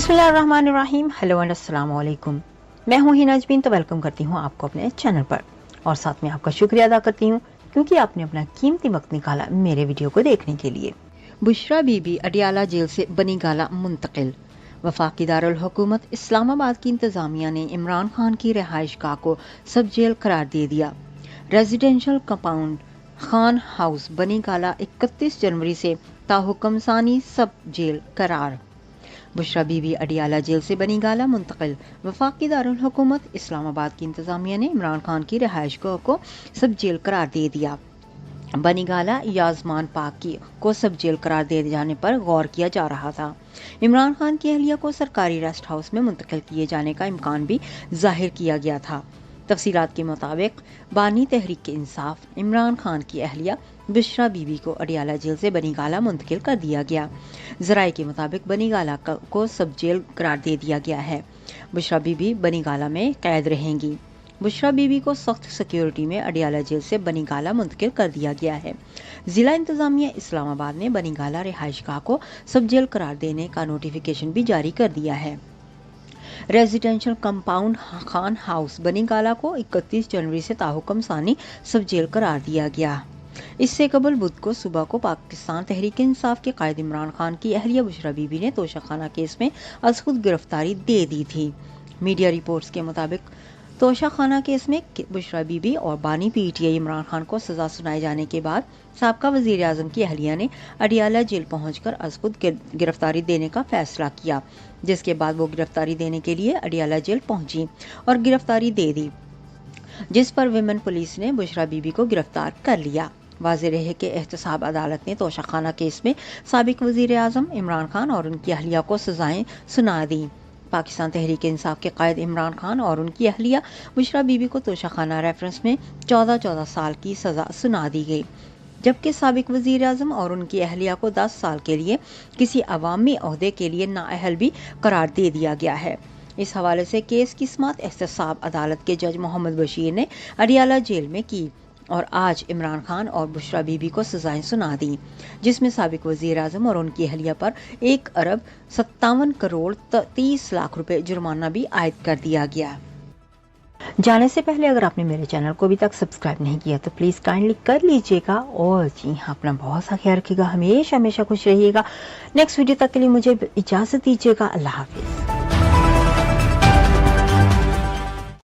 बिस्मिल्लाहिर्रहमानिर्रहीम। Hello and अस्सलाम वालेकुम। मैं हूँ हिना अजमीन, तो वेलकम करती हूँ आपको अपने चैनल पर और साथ में आपका शुक्रिया अदा करती हूँ क्योंकि आपने अपना कीमती वक्त निकाला मेरे वीडियो को देखने के लिए। बुशरा बीबी अडियाला जेल से बनी गाला मुंतकिल। वफाकी दारुल हुकूमत इस्लामाबाद की इंतजामिया ने इमरान खान की रिहाइश गाह को सब जेल करार दे दिया। रेजिडेंशियल कंपाउंड खान हाउस बनी गाला 31 जनवरी से ताहुक्म सानी सब जेल करार। बुशरा बीबी अडियाला जेल से बनी गाला मुंतकिल। वफाकी दारुल हुकूमत इस्लामाबाद की इंतजामिया ने इमरान खान की रिहाइशगाह को सब जेल करार दे दिया। बनी गाला याजमान पाकी को सब जेल करार दे जाने पर गौर किया जा रहा था। इमरान खान की अहलिया को सरकारी रेस्ट हाउस में मुंतकिल किए जाने का इम्कान भी जाहिर किया गया था। तफसीलात के मुताबिक बानी तहरीक इंसाफ इमरान खान की अहलिया बुशरा बीबी को अडियाला जेल से बनी गाला मुंतकिल कर दिया गया। जराये के मुताबिक बनी गाला को सब जेल करार दे दिया गया है। बुशरा बीबी बनी गाला में कैद रहेंगी। बुशरा बीबी को सख्त सिक्योरिटी में अडियाला जेल से बनी गाला मुंतकिल कर दिया गया है। जिला इंतजामिया इस्लामाबाद ने बनी गाला रिहाइशगाह को सब जेल करार देने का नोटिफिकेशन भी जारी कर दिया है। रेजिडेंशियल कंपाउंड खान हाउस बनी गाला को 31 जनवरी से ताहुक्म सानी सब जेल करार दिया गया। इससे कबल बुध को सुबह को पाकिस्तान तहरीक इंसाफ के कायद इमरान खान की अहलिया बुशरा बीबी ने तोशाखाना केस में अज खुद गिरफ्तारी दे दी थी। मीडिया रिपोर्ट्स के मुताबिक तोशाखाना केस में बुशरा बीबी और बानी पीटीआई इमरान खान को सजा सुनाए जाने के बाद साबका वजीर आजम की अहलिया ने अडियाला जेल पहुंचकर अज खुद गिरफ्तारी देने का फैसला किया, जिसके बाद वो गिरफ्तारी देने के लिए अडियाला जेल पहुंची और गिरफ्तारी दे दी, जिस पर विमेन पुलिस ने बुशरा बीबी को गिरफ्तार कर लिया। वाज़ेह रहे कि एहतसाब अदालत ने तोशाखाना केस में साबिक वजीर आजम इमरान खान और उनकी अहलिया को सजाएं सुना दी। पाकिस्तान तहरीक इंसाफ के कायद इमरान खान और उनकी अहलिया बुशरा बीबी को तोशाखाना रेफरेंस में 14 साल की सजा सुना दी गई, जबकि साबिक वजीर आजम और उनकी अहलिया को 10 साल के लिए किसी अवामी ओहदे के लिए नाअहल भी करार दे दिया गया है। इस हवाले से केस की समाअत एहतसाब अदालत के जज मोहम्मद बशीर ने अडियाला जेल में की और आज इमरान खान और बुशरा बीबी को सजाएं सुना दी, जिसमें साबिक वजीर आजम और उनकी अहलिया पर 1 अरब 57 करोड़ 30 लाख रुपए जुर्माना भी आयद कर दिया गया। जाने से पहले अगर आपने मेरे चैनल को अभी तक सब्सक्राइब नहीं किया तो प्लीज काइंडली कर लीजिएगा और जी हाँ, अपना बहुत सा ख्याल रखिएगा। हमेशा खुश रहिएगा। नेक्स्ट वीडियो तक के लिए मुझे इजाजत दीजिएगा। अल्लाह हाफिज।